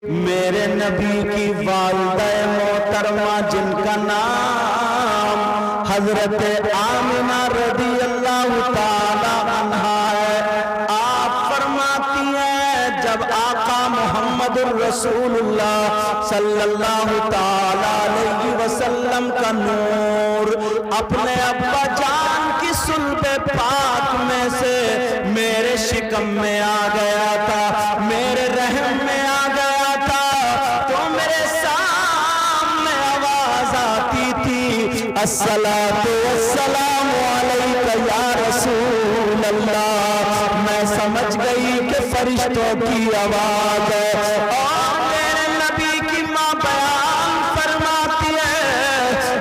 میرے نبی کی والدہ محترمہ جن کا نام حضرت آمنہ رضی اللہ تعالی عنہا ہے، آپ فرماتی ہیں جب آقا محمد الرسول اللہ صلی اللہ تعالی علیہ وسلم کا نور اپنے ابا جان کی صلب پاک میں سے میرے شکم میں آ گیا تھا، میرے رحم میں آ گیا تھا، تو میرے سامنے آواز آتی تھی الصلاۃ والسلام علیک یا رسول اللہ۔ میں سمجھ گئی کہ فرشتوں کی آواز ہے، اور میرے نبی کی ماں بیان فرماتی ہے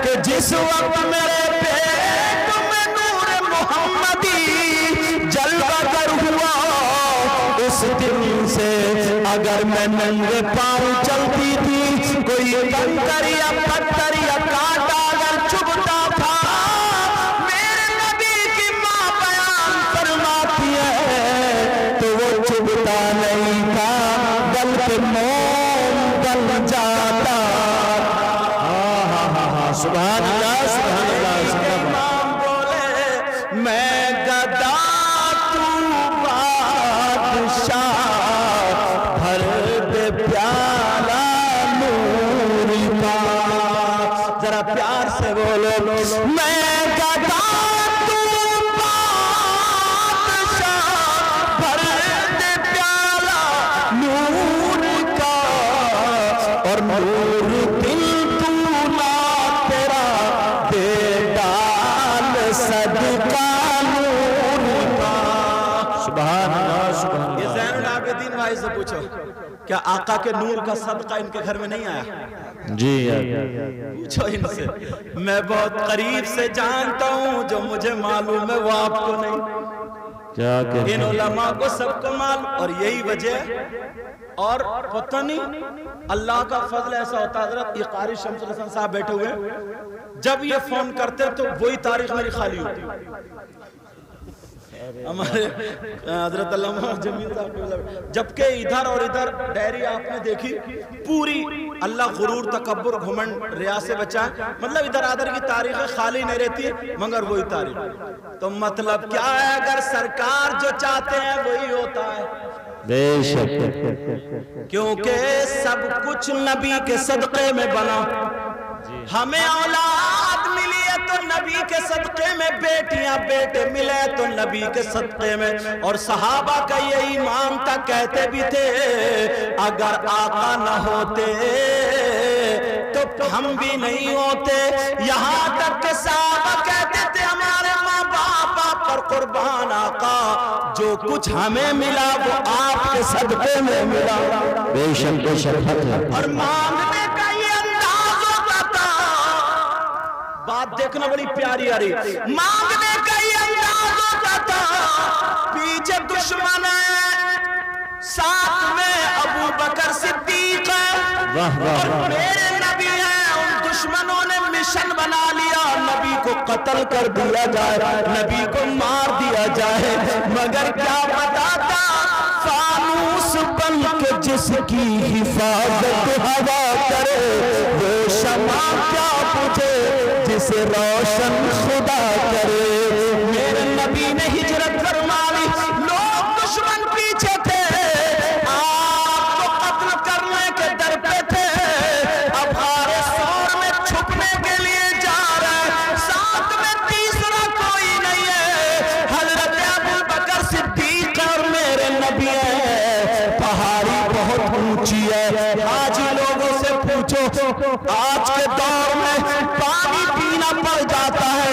کہ جس وقت میرے پیٹ میں نور محمدی جلوہ گر ہوا، اس دن سے اگر میں ننگے پاؤں چلتی تھی، کوئی کنکر یا پتھر یا کانٹا اگر چبھتا تھا، میرے نبی کی ماں بیان فرماتی ہے تو وہ چبھتا نہیں تھا بلکہ موم گل جاتا۔ سبحان اللہ سبحان اللہ سبحان اللہ۔ بولے میں گدا تو بادشاہ، بھر دے پیالہ نور کا، ذرا پیار سے بولو میں گدا تو بادشاہ، بھر دے پیالہ نور کا، اور نور دل تو لا تیرا دے ڈال صدقہ نور کا۔ سبحان اللہ سبحان اللہ۔ یہ زین العابدین بھائی سے پوچھو کیا آقا کے نور کا صدقہ ان کے گھر میں نہیں آیا؟ جی پوچھو ان سے، میں بہت قریب سے جانتا ہوں، جو مجھے معلوم ہے وہ آپ کو نہیں، کیا کہتے ہیں ان علماء کو سب کو معلوم، اور یہی وجہ ہے۔ اور پتہ نہیں اللہ کا فضل ایسا ہوتا ہے، حضرت یہ قاری شمس الحسن صاحب بیٹھے ہوئے، جب یہ فون کرتے تو وہی تاریخ میری خالی ہوتی۔ ہمارے حضرت علامہ جمیل صاحب، جبکہ ادھر اور ادھر ڈائری آپ نے دیکھی پوری، اللہ غرور تکبر گھمنڈ ریا سے بچائے، مطلب ادھر ادھر کی تاریخ خالی نہیں رہتی مگر وہی تاریخ۔ تو مطلب کیا ہے، اگر سرکار جو چاہتے ہیں وہی ہوتا ہے، بے شک، کیونکہ سب کچھ نبی کے صدقے میں بنا۔ ہمیں اولاد ملی ہے تو نبی کے صدقے میں، بیٹیاں بیٹے ملے تو نبی کے صدقے میں، اور صحابہ کا یہ ایمان تھا، کہتے بھی تھے اگر آقا نہ ہوتے تو ہم بھی نہیں ہوتے، یہاں تک کہ صحابہ کہتے تھے ہمارے ماں باپ پر قربان آقا، جو کچھ ہمیں ملا وہ آپ کے صدقے میں ملا۔ بے شک بے شک۔ اور مانگنے کا یہ انداز ہوتا تھا، بات دیکھنا بڑی پیاری آ رہی، مانگنے کا یہ انداز ہوتا تھا، پیچھے دشمن ہے، ساتھ میں ابو بکر صدیق ہے، اور میرے نبی ہیں، ان دشمنوں نے مشن بنا لیا نبی کو قتل کر دیا جائے، نبی کو مار دیا جائے، مگر کیا بتاتا فانوس بن کے جس کی حفاظت ہوا کرے، وہ شمع کیا بجھے جسے روشن خدا کرے۔ میرے نبی نے ہجرت فرما لی، لوگ دشمن پیچھے تھے، آپ کو قتل کرنے کے در پہ تھے، اب غار ثور میں چھپنے کے لیے جا رہے، ساتھ میں تیسرا کوئی نہیں ہے، حضرت ابو بکر صدیق اور میرے نبی ہے۔ پہاڑی بہت اونچی ہے، آج لوگوں سے پوچھو آج کے دور میں پانی پینا پڑ جاتا ہے،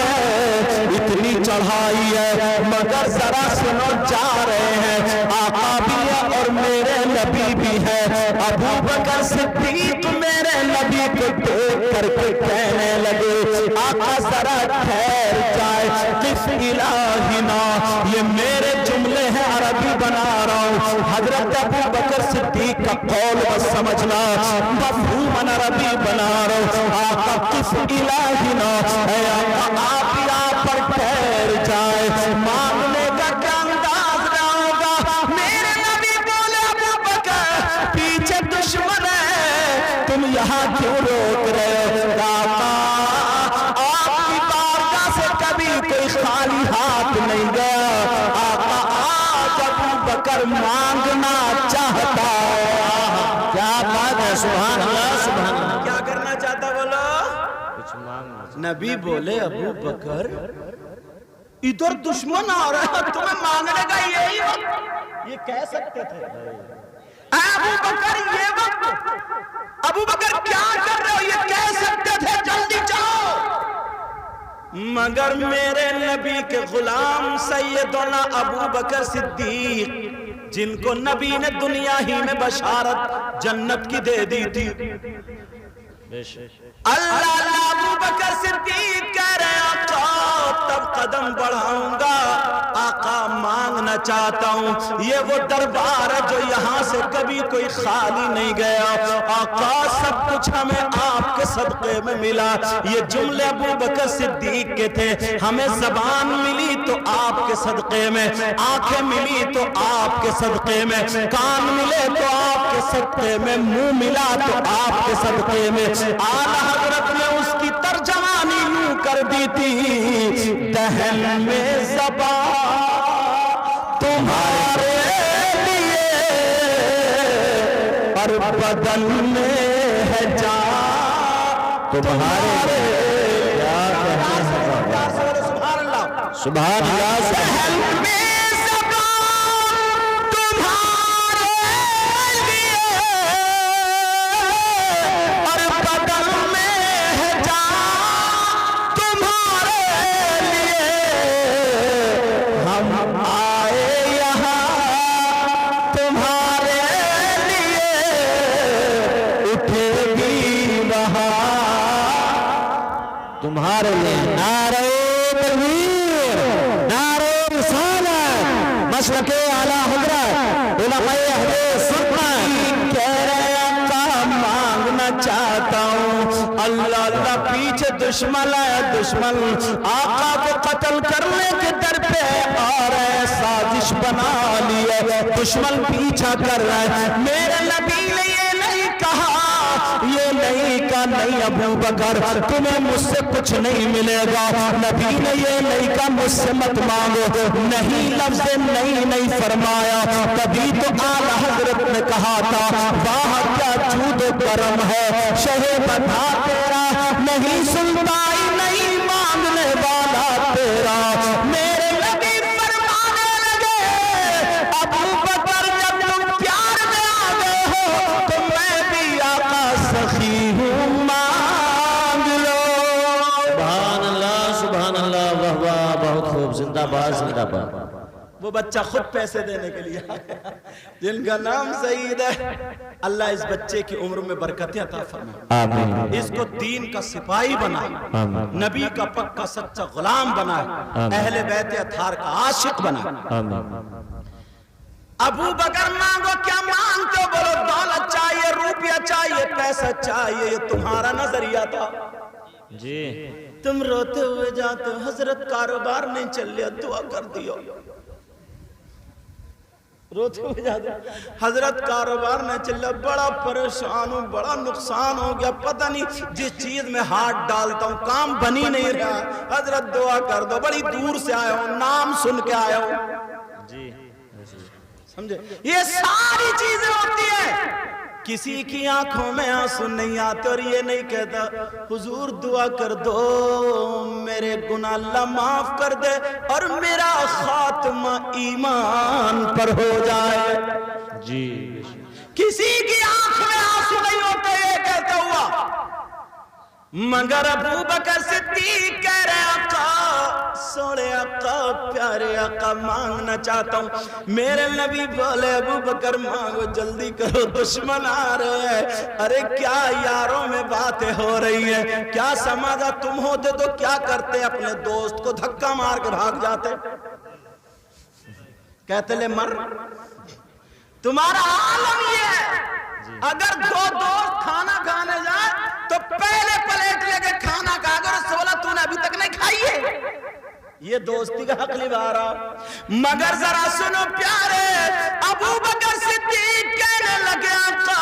اتنی چڑھائی ہے، مگر ذرا سنو جا رہے ہیں، آقا بھی ہے اور میرے نبی بھی ہے۔ ابو بکر صدیق میرے نبی کو دیکھ کر کے کہنے لگے آقا ذرا ٹھہر جائے، قف الہنا، یہ میرے جملے ہیں عربی بنا رہا ہوں، حضرت ابو بکر صدیق کا قول بس سمجھنا، مفہوم عربی بنا رہا ہوں، آقا قف الہنا، اے آقا آپ یہاں پر ٹھہر جائے، مانگنے کا کیا انداز نہ ہوگا۔ میرے نبی بولے ابو بکر پیچھے دشمن یہاں کیوں روک رہے ہو؟ آقا آپ کی بارگاہ سے کبھی کوئی خالی ہاتھ نہیں گیا، آقا آج ابو بکر مانگنا چاہتا ہے۔ کیا بات ہے، سبحان اللہ سبحان اللہ۔ کیا کرنا چاہتا بولو؟ کچھ مانگنا۔ نبی بولے ابو بکر ادھر دشمن آ رہا ہے، تمہیں مانگنے کا یہی وقت؟ یہ کہہ سکتے تھے اے ابو بکر یہ وقت؟ ابو بکر کیا کر رہے ہو؟ یہ کہہ سکتے تھے جلدی جاؤ، مگر میرے نبی کے غلام سیدنا ابو بکر صدیق، جن کو نبی نے دنیا ہی میں بشارت جنت کی دے دی تھی، اللہ ابو بکر صدیق کہہ رہے آقا تب قدم بڑھاؤں گا، آقا مانگنا چاہتا ہوں، یہ وہ دربار ہے جو یہاں سے کبھی کوئی خالی نہیں گیا، آقا سب کچھ ہمیں آپ کے صدقے میں ملا۔ یہ جملے ابو بکر صدیق کے تھے، ہمیں زبان ملی تو آپ کے صدقے میں، آنکھیں ملی تو آپ کے صدقے میں، کان ملے تو آپ کے صدقے میں، منہ ملا تو آپ کے صدقے میں۔ آلہ حضرت نے اس کی ترجمانی یوں کر دی تھی، دہن میں زبان تمہارے لیے اور بدن میں ہے جان تمہارے لیے۔ سبحان اللہ سبحان اللہ۔ دہن میں تمہارے لیے نعرہ تکبیر، نعرہ رسالت، مسلک اعلیٰ حضرت علماء اہل سنت کہہ رہے آقا مانگنا چاہتا ہوں۔ اللہ اللہ پیچھے دشمن ہے، دشمن آقا کو قتل کرنے کے در پہ آ رہے، سازش بنا لی ہے، دشمن پیچھا کر رہا ہے۔ میرے نبی نے یہ نہیں کہا، یہ نہیں کہا نہیں ابو بکر تمہیں مجھ سے کچھ نہیں ملے گا، نبی نے یہ نہیں کہا مجھ سے مت مانگو، نہیں لفظ نہیں فرمایا، تبھی تو اعلیٰ حضرت نے کہا تھا واہ کیا جود و کرم ہے، شہ بتا تیرا نہیں سنتا ہی نہیں مانگنے والا تیرا۔ میرے نبی فرمانے لگے ابو بکر جب تم پیار میں آ گئے ہو تو میں بھی آقا سخی ہوں، مانگ لو۔ سبحان اللہ سبحان اللہ، واہ واہ بہت خوب، زندہ باد زندہ باد۔ وہ بچہ خود پیسے دینے کے لیے جن کا نام سعید ہے، اللہ اس بچے کی عمر میں برکتیں عطا فرمائے، آمین، اس کو دین کا سپاہی بنائے، آمین، نبی کا پکا سچا غلام بنائے، اہل بیت اطہار کا عاشق بنائے۔ آمین۔ ابو بکر مانگو، کیا مانگتے ہو؟ بولو دولت چاہیے، روپیہ چاہیے، پیسہ چاہیے، یہ تمہارا نظریہ تھا، جی تم روتے ہوئے جاتے ہو حضرت کاروبار نہیں چل لیا، دعا کر دیو، روتے ہوئے جاتے حضرت کاروبار نہیں چل رہا، بڑا پریشان ہوں، بڑا نقصان ہو گیا، پتہ نہیں جس چیز میں ہاتھ ڈالتا ہوں کام بنی نہیں رہا، حضرت دعا کر دو، بڑی دور سے آیا ہوں، نام سن کے آیا ہوں، جی سمجھے؟ یہ ساری چیزیں ہوتی ہیں، کسی کی آنکھوں میں آنسو نہیں آتے اور یہ نہیں کہتا حضور دعا کر دو میرے گناہ اللہ معاف کر دے اور میرا خاتمہ ایمان پر ہو جائے۔ جی کسی کی آنکھ میں آنسو نہیں ہوتے یہ کہتا ہوا، مگر ابو بکر صدیق کہہ رہے آقا سوڑے آقا پیارے آقا مانگنا چاہتا ہوں۔ میرے نبی بولے ابو بکر مانگو جلدی کرو دشمن آ رہے ہیں۔ ارے کیا یاروں میں باتیں ہو رہی ہیں، کیا سمجھا تم ہوتے تو کیا کرتے؟ اپنے دوست کو دھکا مار کے بھاگ جاتے، کہتے لے مر۔ تمہارا عالم یہ ہے اگر دو دوست کھانا کھانے جائے تو پہلے پلیٹ لے کے کھانا کھا کر اس سے بولا تو نے ابھی تک نہیں کھائی ہے، یہ دوستی کا حق نبھا رہا۔ مگر ذرا سنو پیارے، ابو بکر صدیق کہنے لگے آقا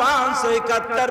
571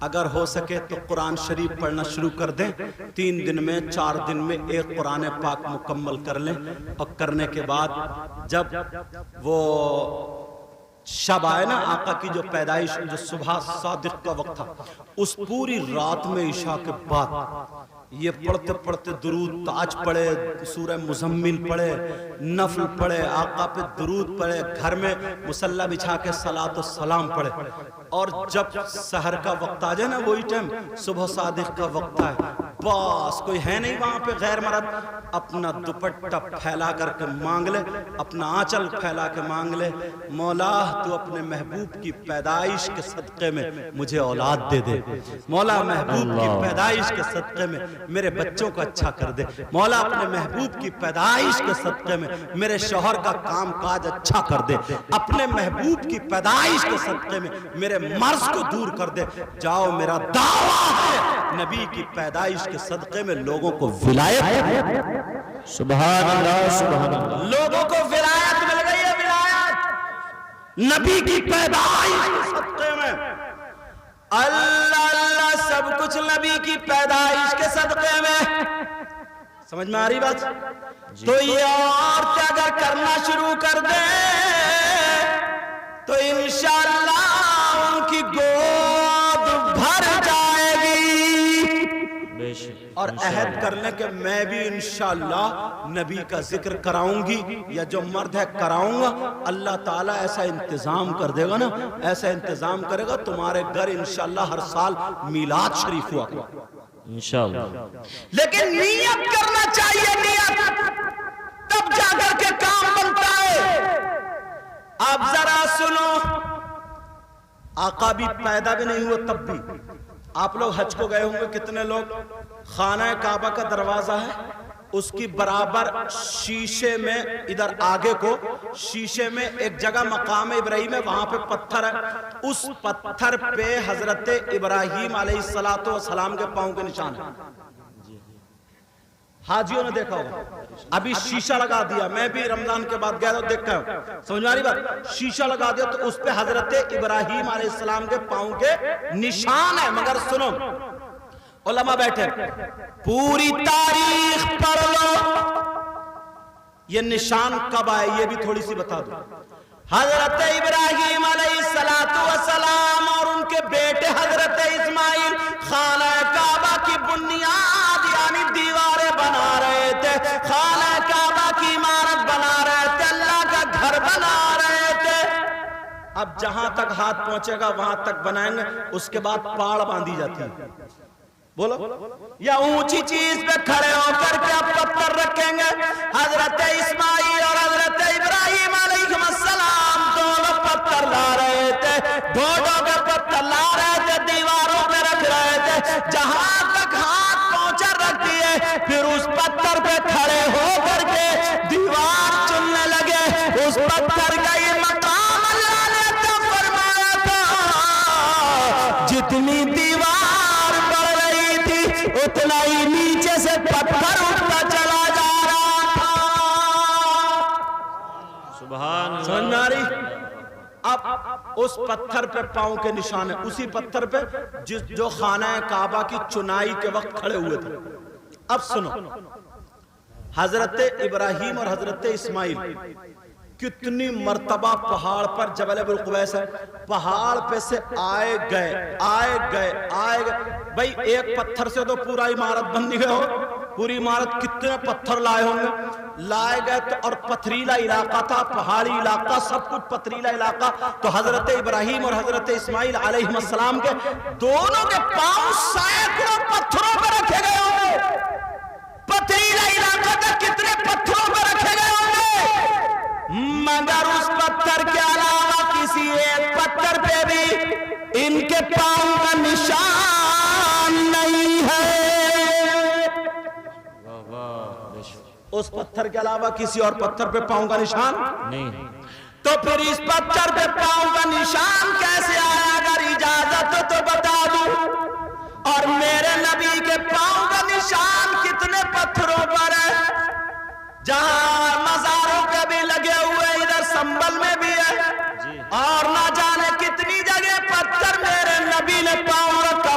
اگر ہو سکے تو قرآن شریف پڑھنا شروع کر دیں، 3 دن میں 4 دن میں ایک قرآن پاک مکمل کر لیں، اور کرنے کے بعد جب وہ شب آئے نا آقا کی جو پیدائش، جو صبح صادق کا وقت تھا، اس پوری رات میں عشاء کے بعد یہ پڑھتے پڑھتے درود تاج پڑھے، سورہ مزمل پڑھے، نفل پڑھے، آقا پہ درود پڑھے، گھر میں مصلی بچھا کے صلاۃ و سلام پڑھے، اور جب سحر کا وقت آ جائے نا، وہی ٹائم صبح صادق کا وقت آئے، بس کوئی ہے نہیں وہاں پہ غیر مرد، اپنا دوپٹہ پھیلا کر کے مانگ لے، اپنا آنچل پھیلا کے مانگ لے، مولا تو اپنے محبوب کی پیدائش کے صدقے میں مجھے اولاد دے دے، مولا محبوب کی پیدائش کے صدقے میں میرے بچوں کو اچھا کر دے، مولا اپنے محبوب کی پیدائش کے صدقے میں میرے شوہر کا کام کاج اچھا کر دے، اپنے محبوب کی پیدائش کے صدقے میں میرے مرض کو دور کر دے۔ جاؤ، میرا دعویٰ ہے نبی کی پیدائش کے صدقے میں لوگوں کو ولایت، سبحان اللہ سبحان اللہ، لوگوں کو ولایت مل گئی ہے، ولایت نبی کی پیدائش کے صدقے میں۔ اللہ اللہ، سب کچھ نبی کی پیدائش کے صدقے میں۔ سمجھ میں آ رہی بات؟ تو یہ عورتیں اگر کرنا شروع کر دیں تو انشاءاللہ ان کی گود بھر جائے گی، اور عہد کر لیں کہ میں بھی انشاءاللہ نبی کا ذکر کراؤں گی، یا جو مرد ہے کراؤں گا، اللہ تعالیٰ ایسا انتظام کر دے گا نا، ایسا انتظام کرے گا تمہارے گھر انشاءاللہ ہر سال میلاد شریف ہوا کرے، انشاءاللہ۔ لیکن نیت کرنا چاہیے، نیت تب جا کر کے کام بنتا ہے۔ اب ذرا سنو، آقا بھی پیدا بھی نہیں ہوا تب بھی، آپ لوگ حج کو گئے ہوں گے، کتنے لوگ؟ خانہ کعبہ کا دروازہ ہے، اس کی برابر شیشے میں ادھر آگے کو شیشے میں ایک جگہ مقام ابراہیم ہے، وہاں پہ پتھر ہے، اس پتھر پہ حضرت ابراہیم علیہ السلام کے پاؤں کے نشان ہے۔ حاجیوں نے دیکھا ہوگا، ابھی شیشہ لگا دیا، میں بھی رمضان کے بعد گیا تو دیکھا ہوں، سمجھ میں آ رہی بات؟ شیشہ لگا دیا تو اس پہ حضرت ابراہیم علیہ السلام کے پاؤں کے نشان ہے۔ مگر سنو، علماء بیٹھے، پوری تاریخ پڑھ لو، یہ نشان کب آئے یہ بھی تھوڑی سی بتا دو۔ حضرت ابراہیم علیہ السلام اور ان کے بیٹے حضرت اسماعیل خانہ کعبہ کی بنیاد یعنی دیواریں بنا رہے تھے، خانہ کعبہ کی عمارت بنا رہے تھے، اللہ کا گھر بنا رہے تھے۔ اب جہاں تک ہاتھ پہنچے گا وہاں تک بنائیں گے، اس کے بعد پاڑ باندھی جاتی ہے، بولو، یا اونچی چیز پہ کھڑے ہو کر کے اب پتھر رکھیں گے۔ حضرت اسماعیل اور حضرت ابراہیم علیہ السلام دونوں پتھر لا رہے تھے، ڈھونڈوں کے پتھر لا رہے تھے، دیواروں پہ رکھ رہے تھے، جہاں تک ہاتھ پہنچا رکھ دیے، پھر اس پتھر پہ کھڑے ہو کر کے دیوار چننے لگے۔ اس پتھر کا یہ مقام اللہ نے عطا فرمایا تھا، جتنی دیوار بڑھ رہی تھی اتنا ہی نیچے سے پتھر اٹھتا چلا جا رہا تھا۔ سبحان اللہ، سمجھ میں آ رہی؟ اب اس پتھر پہ پاؤں کے نشان ہے، اسی پتھر پہ جو خانہ کعبہ کی چنائی کے وقت کھڑے ہوئے تھے۔ اب سنو، حضرت ابراہیم اور حضرت اسماعیل کتنی مرتبہ پہاڑ پر، جبل ابو القبیس ہے، پہاڑ پہ سے آئے گئے۔ بھئی ایک پتھر سے تو پورا عمارت بن نہیں گئے ہو، پوری عمارت کتنے پتھر لائے ہوں گے، لائے گئے تو، اور پتھریلا علاقہ تھا، پہاڑی علاقہ، سب کچھ پتھریلا علاقہ، تو حضرت ابراہیم اور حضرت اسماعیل علیہ السلام کے دونوں کے پاؤں سینکڑوں پتھروں پر رکھے گئے ہوں گے۔ پتھریلا علاقہ تھا، کتنے پتھروں پر رکھے گئے ہوں گے، مگر اس پتھر کے علاوہ کسی ایک پتھر پہ بھی ان کے پاؤں کا نشان نہیں ہے۔ اس پتھر کے علاوہ کسی اور پتھر پہ پاؤں کا نشان نہیں، تو پھر اس پتھر پہ پاؤں کا نشان کیسے آیا؟ اگر اجازت ہو تو بتا دوں، اور میرے نبی کے پاؤں کا نشان کتنے پتھروں پر ہے؟ جہاں مزاروں کے بھی لگے ہوئے، ادھر سنبل میں بھی ہے، اور نہ جانے کتنی جگہ پتھر میرے نبی نے پاؤں رکھا،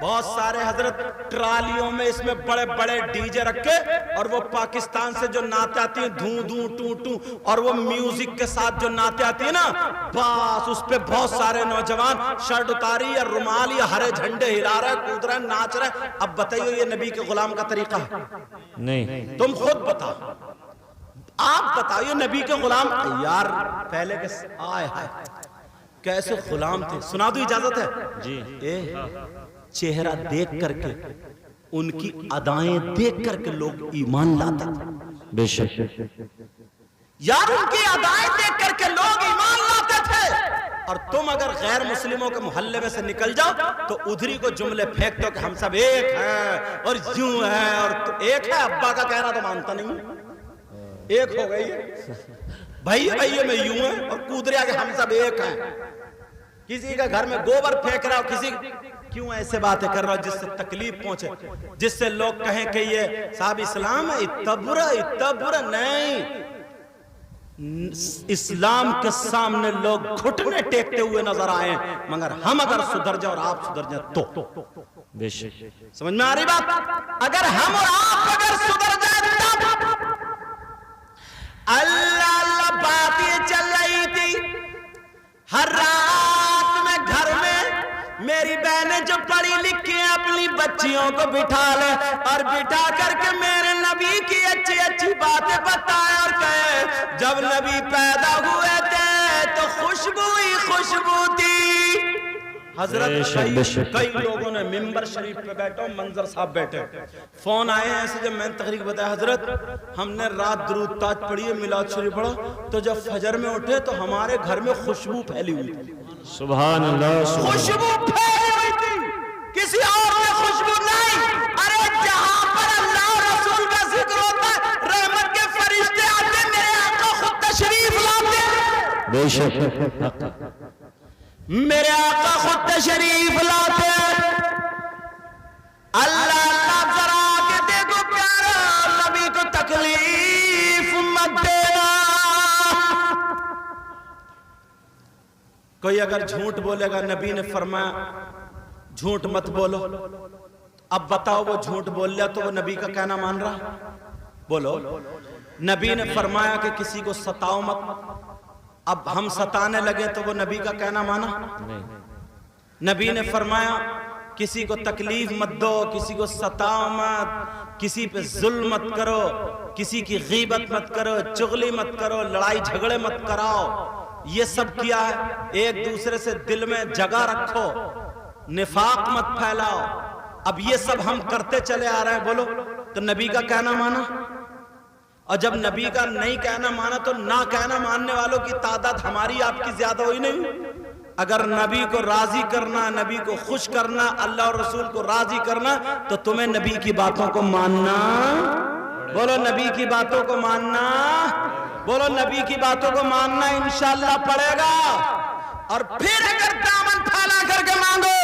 بہت سارے حضرت ٹرالیوں میں اس میں بڑے بڑے ڈی جے رکھے اور وہ پاکستان سے جو نعتیں آتی ہیں دھوں دھوں ٹوں ٹوں اور وہ میوزک کے ساتھ جو نعتیں آتی ہیں نا بس اس پہ بہت سارے نوجوان شرٹ اتاری یا رومال یا ہرے جھنڈے ہلا رہے کود رہے ناچ رہے. اب بتائیے یہ نبی کے غلام کا طریقہ ہے؟ نہیں. تم خود بتاؤ, آپ بتائیے نبی کے غلام یار پہلے کے آئے کیسے غلام تھے. سنا دو اجازت ہے جی. چہرہ دیکھ کر کے ان کی ادائیں دیکھ کر کے لوگ ایمان لاتے تھے. بے شک یار ان کی ادائیں دیکھ کر کے لوگ ایمان لاتے تھے. اور تم اگر غیر مسلموں کے محلے میں سے نکل جاؤ تو ادھری کو جملے پھینکتے ہو کہ ہم سب ایک ہیں اور یوں ہے اور ایک ہے. ابا کا کہنا تو مانتا نہیں, ایک ہو گئی بھائی بھائی میں یوں ہے اور کود رہا کہ ہم سب ایک ہیں. کسی کا گھر میں گوبر پھینک رہا ہو, کسی کیوں ایسے باتیں کر رہا ہو جس سے تکلیف پہنچے, جس سے لوگ کہیں کہ یہ صاحب اسلام ہے. اتنا برا نہیں. اسلام کے سامنے لوگ گھٹنے ٹیکتے ہوئے نظر آئے مگر ہم اگر سدھر جائیں اور آپ سدھر جائیں تو بے شک. سمجھ میں آ رہی بات؟ اگر ہم اور آپ اگر سدھر جائیں تب. اللہ اللہ بات یہ چل رہی تھی ہر رات میں گھر میں میری بہنیں جو پڑھی لکھی ہیں اپنی بچیوں کو بٹھا لے اور بٹھا کر کے میرے نبی کی اچھی اچھی باتیں بتائے اور کہے جب نبی پیدا ہوئے تھے تو خوشبو ہی خوشبو تھی. حضرت کئی لوگوں نے منبر شریف پہ بیٹھا, منظر صاحب بیٹھے, فون آئے ہیں ایسے. جب میں نے تقریر بتایا حضرت ہم نے رات درود تاج پڑھی ہے, میلاد شریف پڑھا, تو جب فجر میں اٹھے تو ہمارے گھر میں خوشبو پھیلی ہوئی تھی. سبحان اللہ. خوشبو پھیلی ہوئی تھی, کسی اور میں خوشبو نہیں. ارے جہاں پر اللہ اور رسول کا ذکر ہوتا ہے رحمت کے فرشتے آتے, میرے آقا خود تشریف لاتے. بے شک میرے آقا خود تشریف لاتے. اللہ اللہ ذرا کے دیکھو پیارا نبی کو تکلیف مت دینا. کوئی اگر جھوٹ بولے گا نبی نے فرمایا جھوٹ مت بولو. اب بتاؤ وہ جھوٹ بول لیا تو وہ نبی کا کہنا مان رہا؟ بولو. نبی نے فرمایا کہ کسی کو ستاؤ مت, اب ہم ستانے لگے تو وہ نبی کا کہنا مانا؟ نبی نے فرمایا کسی کو تکلیف مت دو, کسی کو ستاؤ مت, کسی پہ ظلم مت کرو, کسی کی غیبت مت کرو, چغلی مت کرو, لڑائی جھگڑے مت کراؤ. یہ سب کیا ہے؟ ایک دوسرے سے دل میں جگہ رکھو, نفاق مت پھیلاؤ. اب یہ سب ہم کرتے چلے آ رہے ہیں. بولو تو نبی کا کہنا مانا؟ اور جب نبی کا نہیں کہنا مانا تو نہ کہنا ماننے والوں کی تعداد ہماری آپ کی زیادہ ہوئی نہیں؟ اگر نبی کو راضی کرنا, نبی کو خوش کرنا, اللہ اور رسول کو راضی کرنا تو تمہیں نبی کی باتوں کو ماننا. بولو نبی کی باتوں کو ماننا. بولو نبی کی باتوں کو ماننا انشاءاللہ پڑے گا. اور پھر اگر دامن پھیلا کر کے مانگو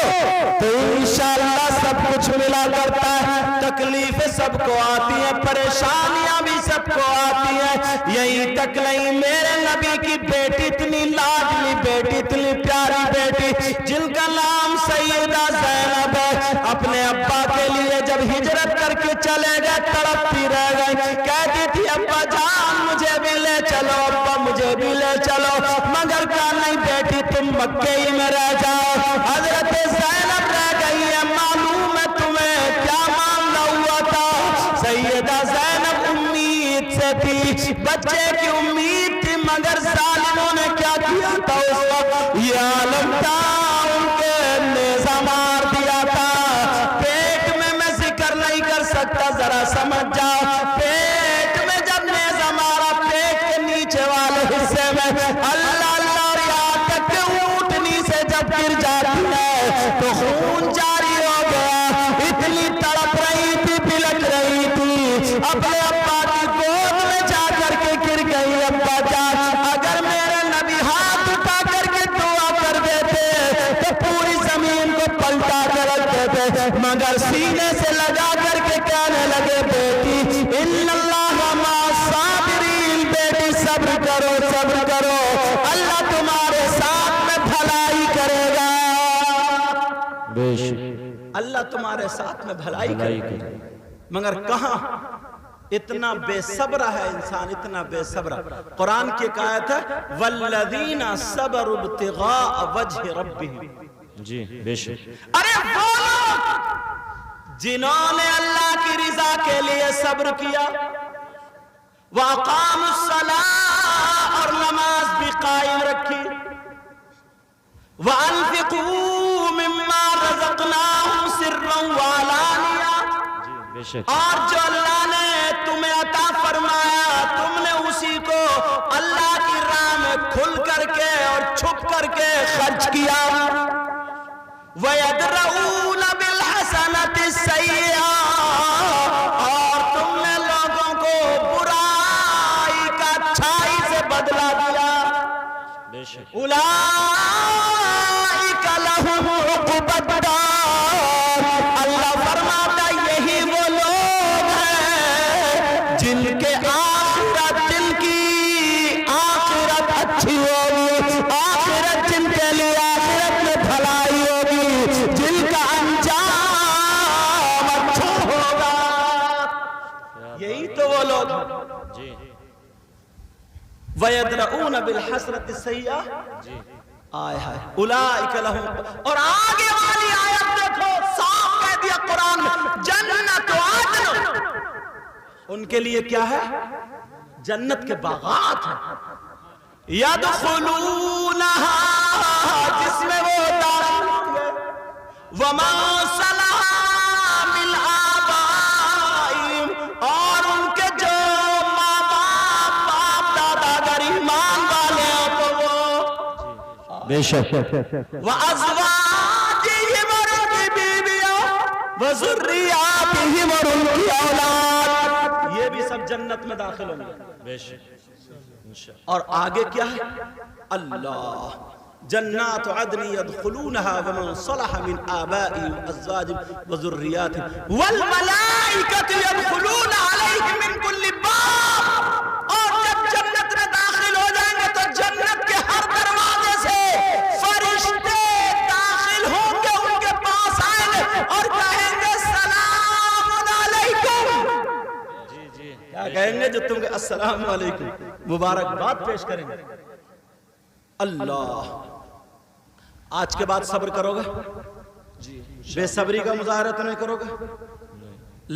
تو انشاءاللہ سب کچھ ملا کرتا ہے. تکلیفیں سب کو آتی ہیں, پریشانیاں بھی سب کو آتی ہیں. یہی تک نہیں میرے نبی کی بیٹی, اتنی لاڈلی بیٹی, اتنی پیاری بیٹی جن کا نام سیدہ زینب ہے, اپنے ابا کے لیے جب ہجرت کر کے چلے گئے تڑپتی رہ گئی. کہتی تھی ابا جان مجھے بھی لے چلو, ابا مجھے بھی لے چلو, مگر کہا نہیں بیٹی تم مکے ہی میں رہ جاؤ. حضرت زینب رہ گئی ہے. معلوم ہے تمہیں کیا معاملہ ہوا تھا؟ سیدہ زینب امید سے تھی, بچے کی امید تھی, مگر ظالموں نے کیا کیا تھا اس وقت؟ یہ عالم تھا ان کے نیزہ مار دیا تھا. پیٹ میں ذکر نہیں کر سکتا, ذرا سمجھ جاؤ. پیٹ میں جب نیزہ مارا, پیٹ کے نیچے والے حصے میں اللہ گر جاتی ہے تو خون جاری ہو گیا. اتنی تڑپ رہی تھی, بلک رہی تھی, اپنے ابا کی گود میں جا کر کے گر گئی. ابا جان اگر میرے نبی ہاتھ اٹھا کر کے دعا کر دیتے تو پوری زمین کو پلٹا کے رکھ دیتے, مگر سینے سے لگا کر کے کہنے لگے بیٹی ان اللہ مع الصابرین, بیٹی صبر کرو, صبر کرو, اللہ تمہارے ساتھ میں بھلائی کرے گا. بے شک. اللہ اللہ تمہارے ساتھ میں بھلائی کرے. مگر کہاں اتنا بے صبر ہے انسان, اتنا بے صبر. قرآن کی ایک آیت ہے وَالَّذِينَ صَبَرُوا ابْتِغَاءَ وَجْهِ رَبِّهِمْ. جی بے شک. ارے وہ لوگ جنہوں نے اللہ کی رضا کے لیے صبر کیا, وَأَقَامُوا الصَّلَاةَ اور نماز بھی قائم رکھی, وَأَنفِقُوا مِمَّا رَزَقْنَاهُمْ سِرًّا وَعَلَانِيَةً, اور جو اللہ نے تمہیں عطا فرمایا تم نے اسی کو اللہ کی راہ میں کھل کر کے اور چھپ کر کے خرچ کیا. وَيَدْرَؤُونَ بِالْحَسَنَةِ السَّيِّئَةَ, اور تم نے لوگوں کو برائی کا اچھائی سے بدلہ دیا. اولئک لہم عقبی الدار, اللہ فرماتا یہی وہ لوگ ہیں جن کے جن کی آخرت اچھی ہوگی, آخرت جن کے لیے آخرت میں بھلائی ہوگی, جن کا انجام اچھا ہوگا. یہی تو وہ لوگ ہیں. وَيَدْرَؤُونَ بِالْحَسْرَةِ السَّيِّئَةِ, آئے ہائے اولئک لہم. اور آگے والی آیت دیکھو, صاف کہہ دیا قرآن میں, جنت و عدن, ان کے لیے کیا ہے؟ جنت کے باغات ہیں. یدخلونہا, جس میں وہ داخل ہوں گے, وَمَن صَلَحَ مِنْ آبَائِهِمْ, اور ان کے جو ماں باپ باپ دادا اگر ایمان والے ہیں تو وہ بے شک. وَأَزْوَاجِهِمْ, اور ان کی بیویاں, وَذُرِّيَّاتِهِمْ, اور ان کی اولاد, یہ بھی سب جنت میں داخل ہوں گے. بے شک. اور آگے کیا ہے؟ اللہ جنات عدن يدخلونها ومن صلح من آبائهم وأزواجهم وذرياتهم والملائكة يدخلون عليهم من كل باب. اور جب جنت میں داخل ہو جائیں گے تو جنت کے ہر دروازے سے فرشتے داخل ہوں گے, ان کے پاس آئیں گے اور کہیں گے سلام علیکم. کیا کہیں گے؟ جو تم کہ السلام علیکم, مبارکباد پیش کریں گے. اللہ, آج کے بعد صبر کرو گے؟ بے صبری کا مظاہرہ تو نہیں کرو گے؟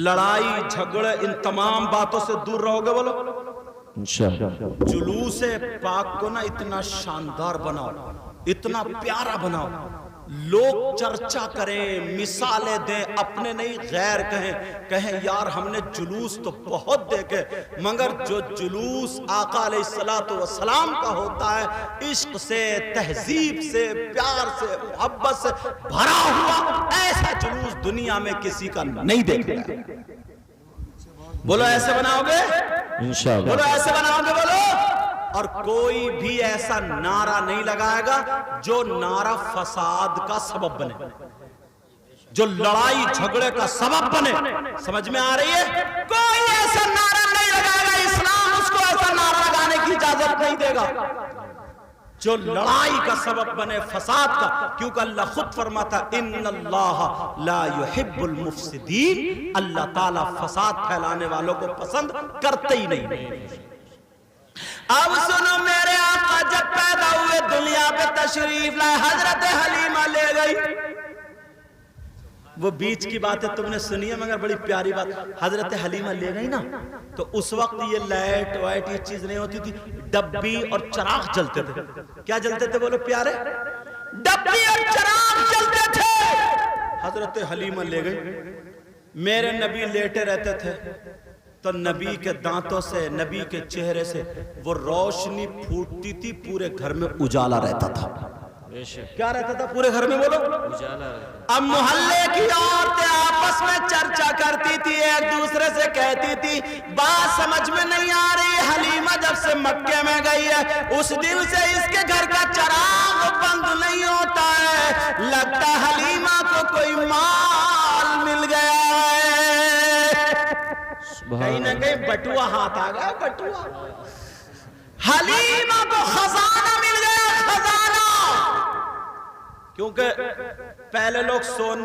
لڑائی جھگڑے ان تمام باتوں سے دور رہو گے؟ بولو جلوس پاک کو نا اتنا شاندار بناؤ, اتنا پیارا بناؤ, لوگ چرچا کریں, مثالیں دیں, اپنے نہیں غیر کہیں یار ہم نے جلوس تو بہت دیکھے, مگر جو جلوس آقا علیہ السلام کا ہوتا ہے عشق سے, تہذیب سے, پیار سے, محبت سے بھرا ہوا, ایسا جلوس دنیا میں کسی کا نہیں دیکھا. بولو ایسے بناؤ گے انشاءاللہ, بولو ایسے بناؤ گے, بولو. اور کوئی بھی ایسا نعرہ نہیں لگائے گا جو نعرہ فساد کا سبب بنے, جو لڑائی جھگڑے کا سبب بنے. سمجھ میں آ رہی ہے؟ کوئی ایسا نعرہ نہیں لگائے گا, اسلام اس کو ایسا نعرہ لگانے کی اجازت نہیں دے گا جو لڑائی کا سبب بنے, فساد کا. کیونکہ اللہ خود فرماتا ان اللہ لا يحب المفسدین, اللہ تعالیٰ فساد پھیلانے والوں کو پسند کرتے ہی نہیں. اب سنو, میرے آقا جب پیدا ہوئے دنیا پہ تشریف لائے, حضرت حلیمہ لے گئی. وہ بیچ کی بات ہے تم نے سنی ہے مگر بڑی پیاری بات. حضرت حلیمہ لے گئی نا تو اس وقت یہ لائٹ وائٹ یہ چیز نہیں ہوتی تھی, ڈبی اور چراغ جلتے تھے. کیا جلتے تھے بولو پیارے؟ ڈبی اور چراغ جلتے تھے. حضرت حلیمہ لے گئی. میرے نبی لیٹے رہتے تھے تو نبی کے دانتوں سے, نبی کے چہرے سے وہ روشنی پھوٹتی تھی, پورے گھر میں اجالا رہتا تھا. کیا رہتا تھا پورے گھر میں؟ بولو اجالا. اب محلے کی عورتیں آپس میں چرچا کرتی تھی, ایک دوسرے سے کہتی تھی بات سمجھ میں نہیں آ رہی, حلیمہ جب سے مکے میں گئی ہے اس دن سے اس کے گھر کا چراغ بند نہیں ہوتا ہے, لگتا حلیمہ کو کوئی مال مل گیا ہے, کہیں نہ کہیں بٹوا ہاتھ آ گیا. بٹوا حلیمہ کو خزانہ مل گیا, خزانہ. کیونکہ پہلے لوگ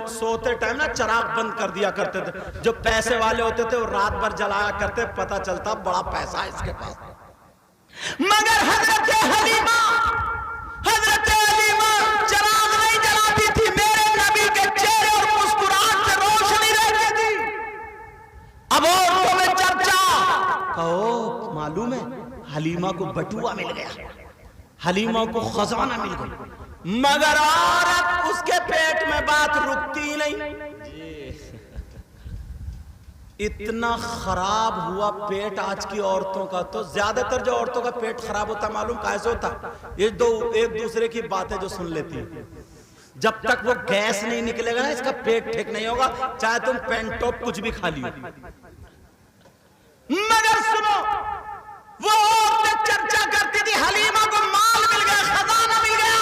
سوتے ٹائم نا چراغ بند کر دیا کرتے تھے. جو پیسے والے ہوتے تھے وہ رات بھر جلایا کرتے, پتہ چلتا بڑا پیسہ ہے اس کے پاس. مگر حضرت حلیمہ چراغ نہیں جلاتی تھی, میرے نبی کے چہرے اور مسکراہٹ سے روشنی رہتی تھی. اب عورتوں میں چرچا, کہو معلوم ہے حلیمہ کو بٹوا مل گیا, حلیمہ کو خزانہ مل گیا. مگر عورت اس کے پیٹ میں بات رکتی نہیں. اتنا خراب ہوا پیٹ آج کی عورتوں کا. تو زیادہ تر جو عورتوں کا پیٹ خراب ہوتا معلوم کیسے ہوتا, یہ دو ایک دوسرے کی باتیں جو سن لیتی ہیں. جب تک وہ گیس نہیں نکلے گا نا اس کا پیٹ ٹھیک نہیں ہوگا, چاہے تم پینٹ ٹاپ کچھ بھی کھا لیو. مگر سنو, وہ عورتیں چرچا کرتی تھی حلیمہ کو مال مل گیا, خزانہ مل گیا.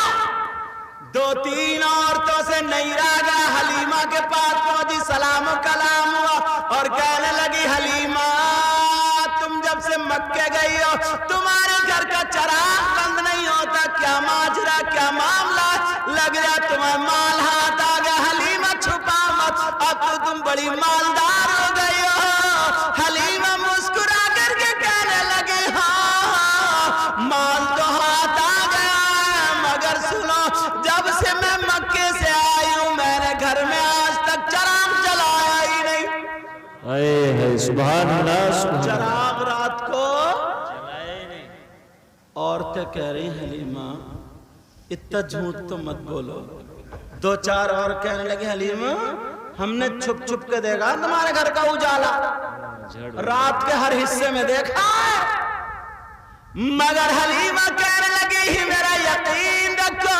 2-3 عورتوں سے نہیں رہ گیا, حلیمہ کے پاس پہنچی, سلام و کلام ہوا اور کہنے لگی حلیمہ تم جب سے مکے گئی ہو تمہارے گھر کا چراغ بند نہیں ہوتا, کیا ماجرا کیا معاملہ, لگ رہا تمہیں مال ہاتھ آ گیا. حلیمہ چھپا مت, اب تو تم بڑی مالدار ہو گئی ہو. حلیمہ مسکرا کر کے کہنے لگی ہاں مال تو ہاتھ آ گیا ہے, مگر سنو جب سے میں مکے سے آئی ہوں میں نے گھر میں آج تک چراغ جلایا ہی نہیں. اے سبحان اللہ, چراغ رات کو جلائے نہیں. عورتیں کہہ رہی حلیمہ اتنا جھوٹ تو مت بولو. 2-4 اور کہنے لگے حلیمہ ہم نے چھپ چھپ کے دیکھا تمہارے گھر کا اجالا, رات کے ہر حصے میں دیکھا ہے. مگر حلیمہ کہنے لگی ہی میرا یقین رکھو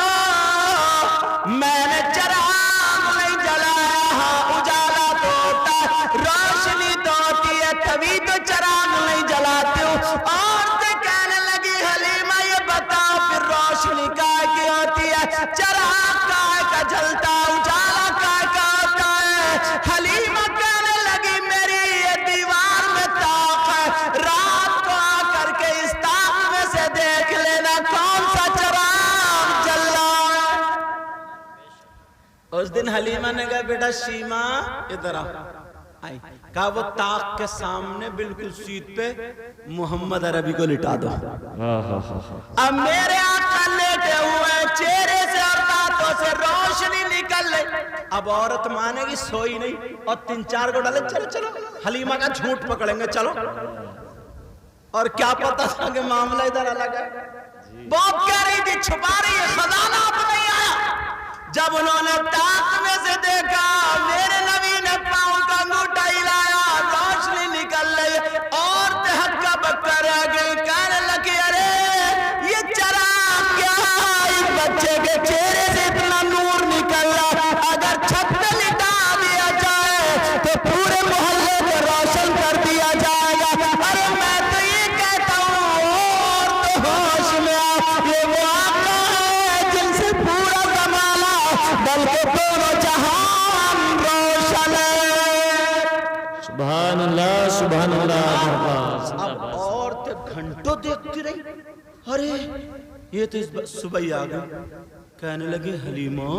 میں نے چراغ نہیں جلایا, ہاں اجالا تو ہوتا ہے, روشنی تو ہوتی ہے, تبھی تو چراغ نہیں جلاتی ہوں. عورتیں کہنے لگی حلیمہ یہ بتاؤ پھر روشنی کائے کی ہوتی ہے, چراغ کائے کا جلتا, اجالا کائے کا ہوتا ہے. حلیمہ کہنے لگی میری یہ دیوار میں طاق ہے, رات کو آ کر کے اس طاق میں سے دیکھ لینا کون سا چراغ جل رہا ہے. اس دن حلیمہ نے کہا بیٹا شیما ادھر آئی, کہا وہ طاق کے سامنے بالکل سیٹ پہ محمد عربی کو لٹا دو. اب میرے آقا لیٹے ہوئے, چہرے سے اور دانتوں سے روشنی نکل رہی. اب عورت مانے گی, سوئی نہیں, اور 3-4 کو ڈالے چلو چلو حلیمہ کا جھوٹ پکڑیں گے چلو. اور کیا پتا تھا کہ معاملہ ادھر الگ ہے. بہت کہہ رہی تھی چھپا رہی ہے, خزانہ اب نہیں آیا. جب انہوں نے طاق میں سے دیکھا میرے نبی نے پاؤں کا انگوٹھا ہلایا, روشنی نکل رہی. اور ہکا بکا رہ گئی, کہنے لگی ارے یہ چراغ کیا ہے, اس بچے کے چہرے سے اتنا نور نکل رہا, اگر چھت پہ لٹا دیا جائے تو پورے محلے کو روشن کر دیا جائے گا. ارے میں تو یہ کہتا ہوں اور تو ہوش میں آ, یہ وہ آقا ہے جن سے پورا زمانہ بلکہ دونوں جہان روشن ہے. سبحان اللہ, سبحان اللہ. اب عورتیں گھنٹوں دیکھتی رہی, ارے یہ تو صبح ہی آ گئی. کہنے لگی حلیمہ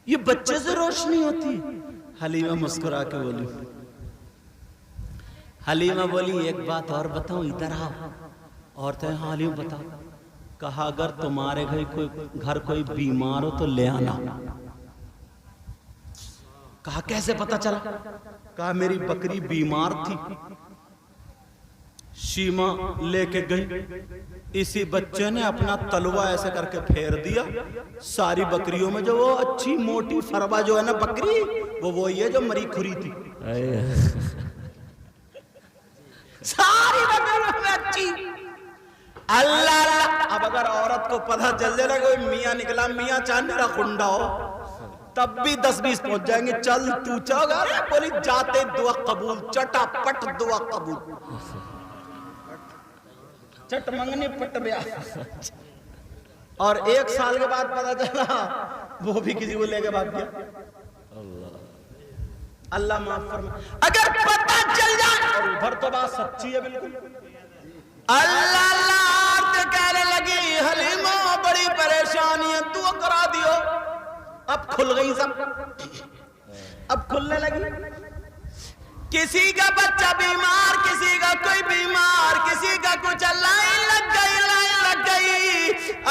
یہ بچے سے روشنی ہوتی. حلیمہ مسکرا کے بولی, حلیمہ بولی ایک بات اور بتاؤں, ادھر آؤ. عورتیں ہاں حلیمہ بتاؤ. کہا اگر تمہارے گھر کوئی بیمار ہو تو لے آنا. کہا کیسے پتا چلا؟ کہا میری بکری بیمار تھی, شیما لے کے گئی, اسی بچے نے اپنا تلوا ایسے کر کے پھیر دیا, ساری بکریوں میں جو وہ اچھی موٹی فربا جو ہے نا بکری, وہ وہی ہے جو مری کھری تھی. ساری بکریوں میں اچھی. اللہ اللہ. اب اگر عورت کو پتہ چل جائے کوئی میاں نکلا, میاں چاہے میرا خنڈا ہو, تب بھی 10-20 پہنچ جائیں گے. چل تو چاہو گا, بولی جاتے دعا قبول, چٹا پٹ دعا قبول, چٹ منگنی پٹ بیا. اور 1 سال کے بعد پتا چلا وہ بھی کسی کو لے کے بھاگ گیا. اللہ معاف فرمائے. اگر پتا چل جائے, اور ادھر تو بات سچی ہے بالکل. اللہ اللہ. عورت کہنے لگی حلیمہ بڑی پریشانی ہے, تو کرا دیو. اب کھل گئی سب، اب کھلنے لگی. کسی کا بچہ بیمار، کسی کا کوئی بیمار، کسی کا کچھ، لائن لگ گئی، لائن لگ گئی.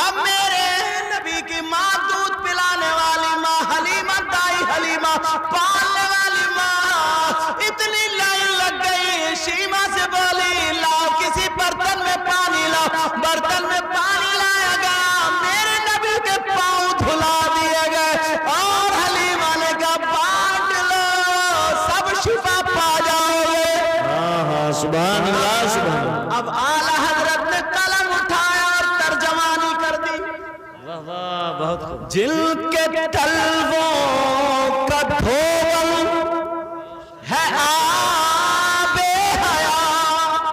اب میرے نبی کی ماں، دودھ پلانے والی ماں حلیمہ، دائی حلیمہ، پالنے والی ماں، اتنی لائن لگ گئی. شیمہ سے بولی لاؤ کسی برتن میں پانی لاؤ. برتن میں پانی لایا گیا، میرے نبی کے پاؤں دھلا دیے گئے اور حلیمہ نے کہا بانٹ لو، سب شفا پا جاؤ گے. سبحان اللہ سبحان اللہ. اب اعلیٰ حضرت نے قلم اٹھایا اور ترجمانی کر دی. واہ واہ بہت خوب. جن کے تلووں کا دھول ہے آب حیات.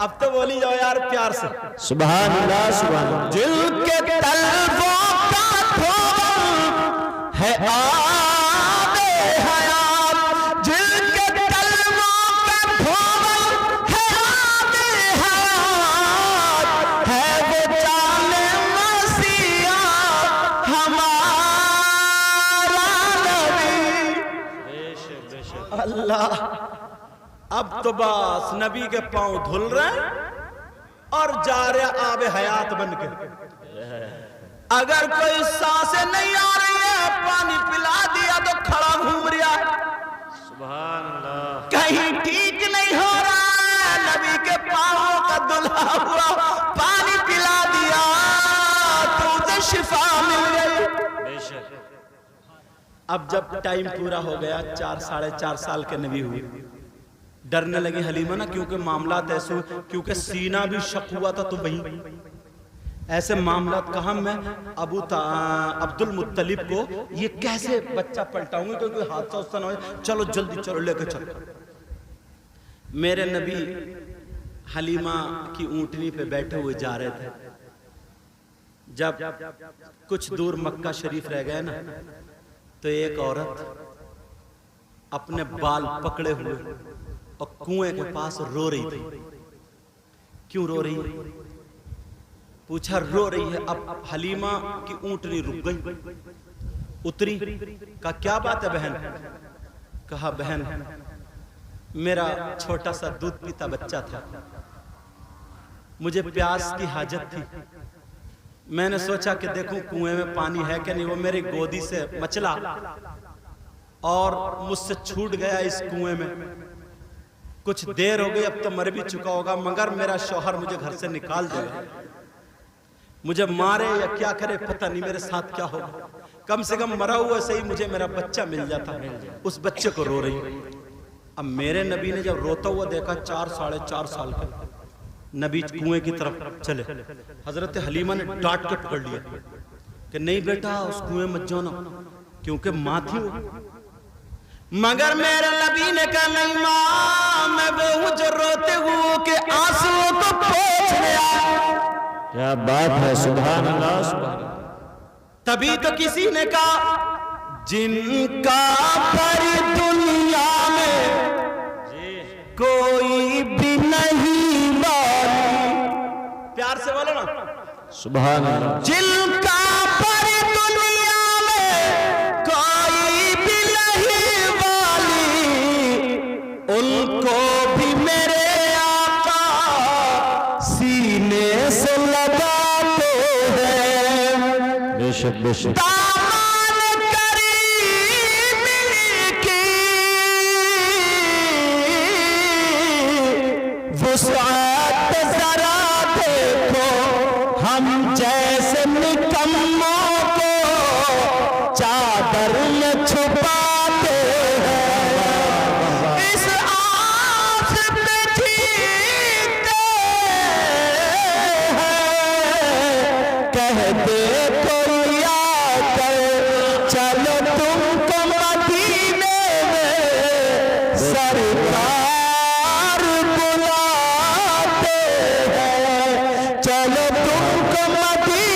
اب تو بولی جاؤ یار پیار سے. سبحان اللہ سبحان اللہ. جن کے تلووں کا دھول ہے آب حیات، جن کے تلووں کا دھول ہے آب حیات، ہے وہ جان مسیحا ہمارا نبی. اللہ، اب تو بس نبی کے پاؤں دھل رہے ہیں اور جا رہے آب حیات بن کے. اگر کوئی سانسیں نہیں آ رہی ہے، پانی پلا دیا تو کھڑا گھوم رہا ہے. سبحان اللہ. کہیں ٹھیک نہیں ہو رہا ہے، نبی کے پاؤں کا دھلا ہوا پانی پلا دیا تو اسے شفا مل گئی. بے شک. اب جب ٹائم پورا ہو گیا، 4 سال کے نبی ہوئے، ڈرنے لگی حلیمہ نا، کیونکہ معاملات ایسے ہوئے، کیونکہ سینہ بھی شق ہوا تھا. تو وہیں ایسے معاملات کہاں میں عبد المطلب کو یہ کیسے بچہ پلٹاؤں گے، کیونکہ حادثہ اس طرح نہ ہو. چلو جلدی چلو لے کے چلو. میرے نبی حلیمہ کی اونٹنی پہ بیٹھے ہوئے جا رہے تھے. جب کچھ دور مکہ شریف رہ گئے نا، تو ایک عورت اپنے بال پکڑے ہوئے اور کنویں کے پاس رو رہی تھی. کیوں رو رہی ہے؟ پوچھا رو رہی ہے. اب حلیمہ کی اونٹنی رک گئی، اتری. کہا کیا بات ہے بہن؟ کہا بہن میرا چھوٹا سا دودھ پیتا بچہ تھا، مجھے پیاس کی حاجت تھی. میں نے سوچا کہ دیکھوں کنویں میں پانی ہے کہ نہیں. وہ میری گودی سے مچلا اور مجھ سے چھوٹ گیا اس کنویں میں. کچھ دیر ہو گئی، اب تو مر بھی چکا ہوگا، مگر میرا شوہر مجھے گھر سے نکال دے گا. مجھے مارے یا کیا کرے پتہ نہیں، میرے ساتھ کیا ہوگا. کم سے کم مرا ہوا صحیح مجھے میرا بچہ مل جاتا. اس بچے کو رو رہی. اب میرے نبی نے جب روتا ہوا دیکھا، 4 سال کا نبی کنویں کی طرف چلے. حضرت حلیمہ نے ڈانٹ کے پکڑ لیا کہ نہیں بیٹا اس کنویں مت جانا، کیونکہ ماں تھی وہ. مگر میرے نبی نے کہا نہیں ماں، میں وہ ہوں جو روتے ہوں کہ آنسوں کو پوچھ لیا. کیا بات ہے. سبحان اللہ سبحان اللہ. تبھی تو کسی نے کہا جن کا پر دنیا میں کوئی بھی نہیں والی. پیار سے بولو نا. سبحان اللہ. جن کا پر دنیا میں کوئی بھی نہیں والی، ان کو بھی میرے آقا سینے سے لگاتے ہیں. بے شک بے شک. دامن کریم کی وسعت ذرا دیکھو، ہم جیسے نکموں کو چادر میں چھپاتے ہیں. اس آس پہ جیتے ہیں، کہتے کوئی آ کر چلو تم کو مدینے میں سرکار بلاتے ہیں. چلو تم کو مدینے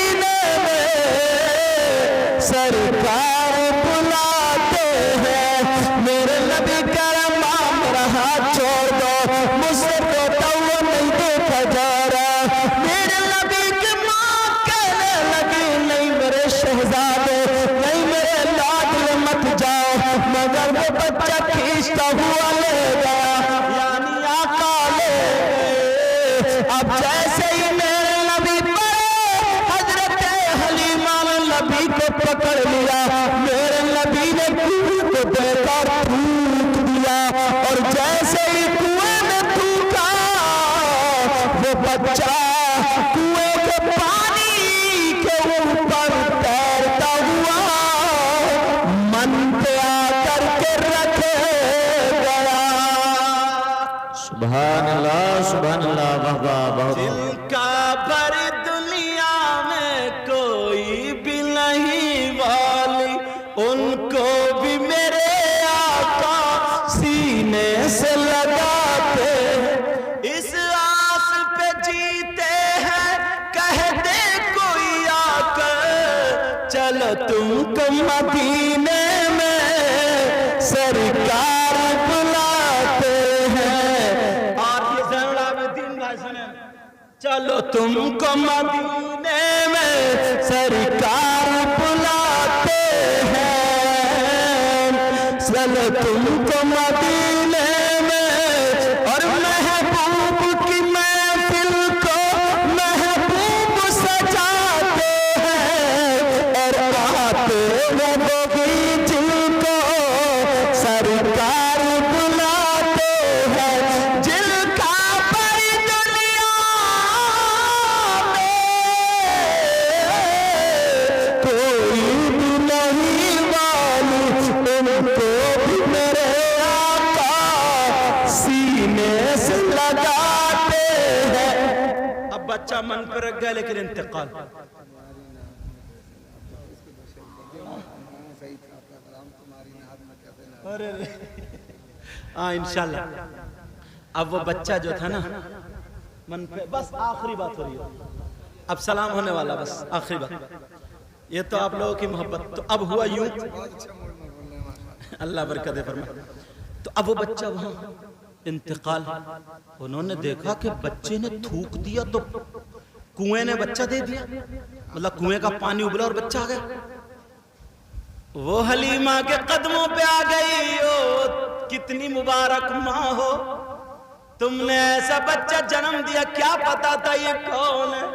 سبحان اللہ واہ واہ بہت جن کا بھر دنیا میں کوئی بھی نہیں والی، ان کو بھی میرے آقا سینے سے لگاتے، اس آس پہ جیتے ہیں، کہہ دے کوئی آ کر چلو تم کو مدینے میں سرکار بلاتے ہیں۔ اور یہ زین العابدین بھائی سنیں، چلو تم کو مدینے میں سرکار بلاتے ہیں، چلو تم کو مدینے میں، اور محبوب کی محفل کو محبوب سجاتے ہیں، اور آتے ہیں وہ بھی جن کو سرکار بلاتے ہیں، جن کا بھر دنیا میں کوئی بھی نہیں والی، ان کو بھی میرے آقا سینے سے لگاتے ہیں۔ اب بچہ من پر رکھ گیا لیکن انتقال انشاءاللہ۔ اب وہ بچہ جو تھا نا من پہ، بس آخری بات ہو رہی ہے، اب سلام ہونے والا، بس آخری بات، یہ تو آپ لوگوں کی محبت۔ تو اب ہوا یوں، اللہ برکت فرمائے، تو اب وہ بچہ وہاں انتقال، انہوں نے دیکھا کہ بچے نے تھوک دیا تو کنویں نے بچہ دے دیا، مطلب کنویں کا پانی ابلا اور بچہ آ گیا۔ وہ حلیمہ کے قدموں پہ آ گئی، او کتنی مبارک ماں ہو، تم نے ایسا بچہ جنم دیا، کیا پتا تھا یہ کون ہے؟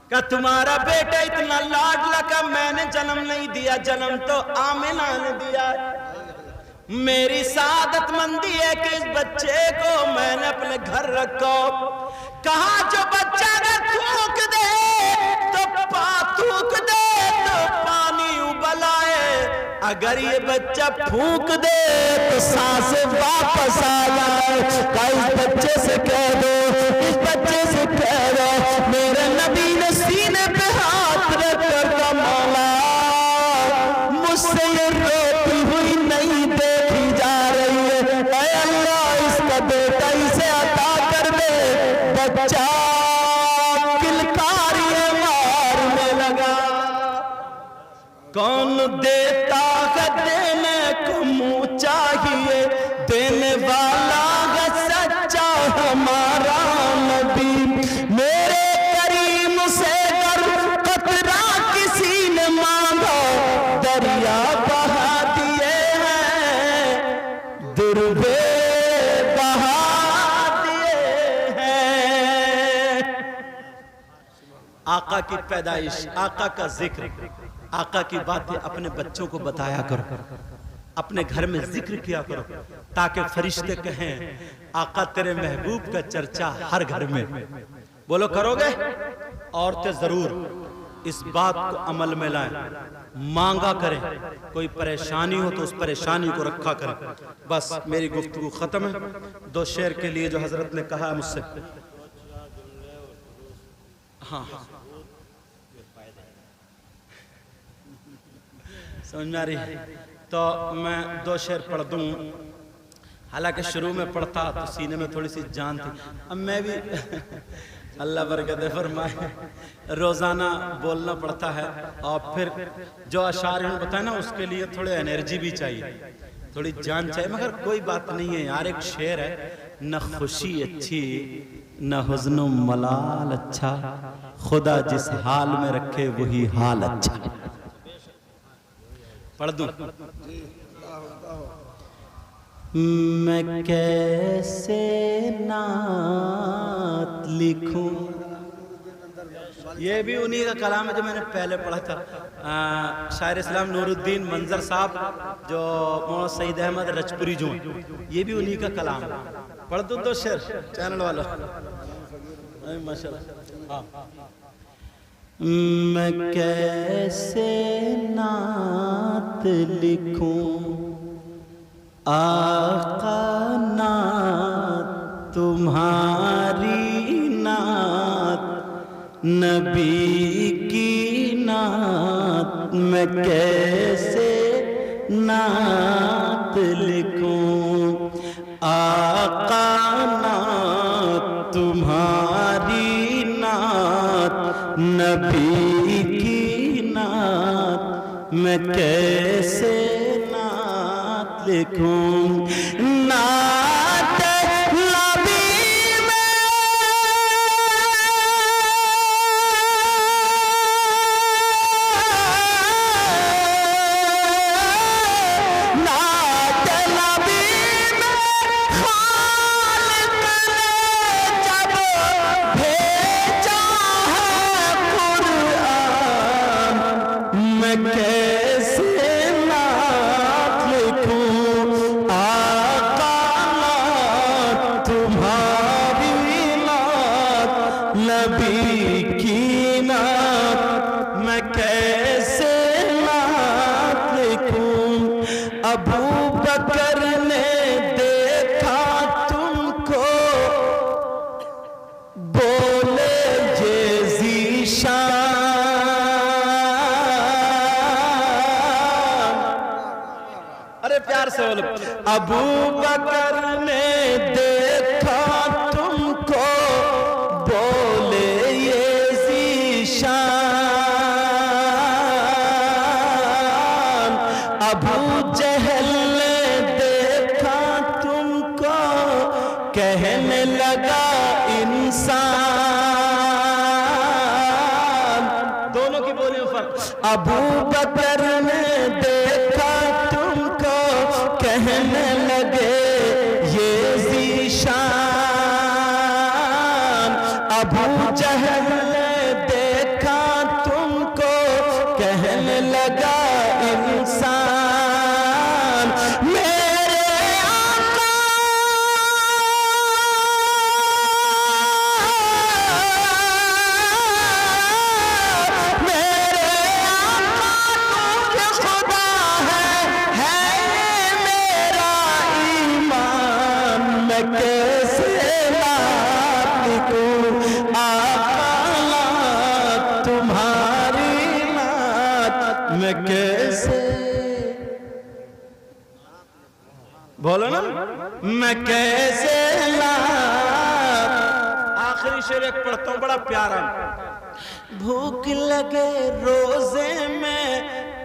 کہ تمہارا بیٹا اتنا لاڈلا کا میں نے جنم نہیں دیا، جنم تو آمنہ نے دیا ہے۔ میری سعادت مندی ہے کہ اس بچے کو میں نے اپنے گھر رکھا، کہا جو بچہ اگر تھوک دے تو پانی ابل آئے، اگر یہ بچہ پھونک دے تو سانس واپس آ جائے۔ اس بچے سے کہہ دو، اس بچے سے کہہ دو، میرے نبی نے سینے پہ ہاتھ رکھ کر کہا، مولا مجھ سے یہ روتی ہوئی نہیں دیکھی جا رہی ہے، اے اللہ اس کا بیٹا اسے عطا کر دے۔ بچہ کلکاریاں مارنے لگا، کون دیتا ہے دینے کو منہ چاہیے، دینے والا ہے سچا ہمارا نبی۔ میرے کریم سے گر قطرہ کسی نے مانگا، دریا بہا دیے ہیں، دربے بہا دیے ہیں۔ آقا کی پیدائش، آقا کا ذکر، آقا کی باتیں اپنے بچوں کو بتایا کرو، اپنے گھر میں ذکر کیا کرو، تاکہ فرشتے کہیں آقا تیرے محبوب کا چرچا ہر گھر میں۔ بولو کرو گے؟ عورتیں ضرور اس بات کو عمل میں لائیں، مانگا کریں، کوئی پریشانی ہو تو اس پریشانی کو رکھا کریں۔ بس میری گفتگو ختم ہے، دو شعر کے لیے جو حضرت نے کہا ہے مجھ سے، ہاں سمجھ میں آ رہی ہے، تو میں دو شعر پڑھ دوں، حالانکہ شروع میں پڑھتا تو سینے میں تھوڑی سی جان تھی، اب میں بھی اللہ برکت فرمائے روزانہ بولنا پڑتا ہے، اور پھر جو اشعار انہوں نے بتایا نا اس کے لیے تھوڑے انرجی بھی چاہیے، تھوڑی جان چاہیے، مگر کوئی بات نہیں ہے یار، ایک شعر ہے، نہ خوشی اچھی نہ حزن و ملال اچھا، خدا جس حال میں رکھے وہی حال اچھا۔ پڑھ دوں؟ میں کیسے نعت لکھوں، یہ بھی انہی کا کلام ہے جو میں نے پہلے پڑھا تھا، شاعر اسلام نور الدین منظر صاحب جو مولانا سعید احمد رجپوری جو ہیں، یہ بھی انہی کا کلام ہے۔ پڑھ دوں دو شعر چینل والا، ماشاءاللہ۔ میں کیسے نعت لکھوں، آقا نعت نبی کی نعت میں کیسے نعت لکھوں، آقا نعت تمہاری نعت، نبی کی نعت میں کیسے نعت لکھوں، نعت نبی نبی کی نعت میں کیسے نعت لکھوں، ابو بکر نے دیکھا تم کو بولے یہ ذیشان، ارے پیار سے بولو، ابو بکر نے دیکھا تم کو بولے یہ ذیشان، ابو جہل نے دیکھا تم کو کہنے لگا انسان، دونوں کی بولی میں فرق، ابو بکر نے دیکھا تم کو کہنے لگے یہ ذیشان، ابو جہل نے دیکھا تم کو کہنے لگا انسان، میرے آقا میرے آقا خدا ہے میرا ایمان، میں کیسے نعت لکھوں، آقا نعت تمہاری نعت میں کیسے، بولو نا، میں کیسے نعت، آخری شعر ایک پڑھتا ہوں بڑا پیارا، بھوک لگے روزے میں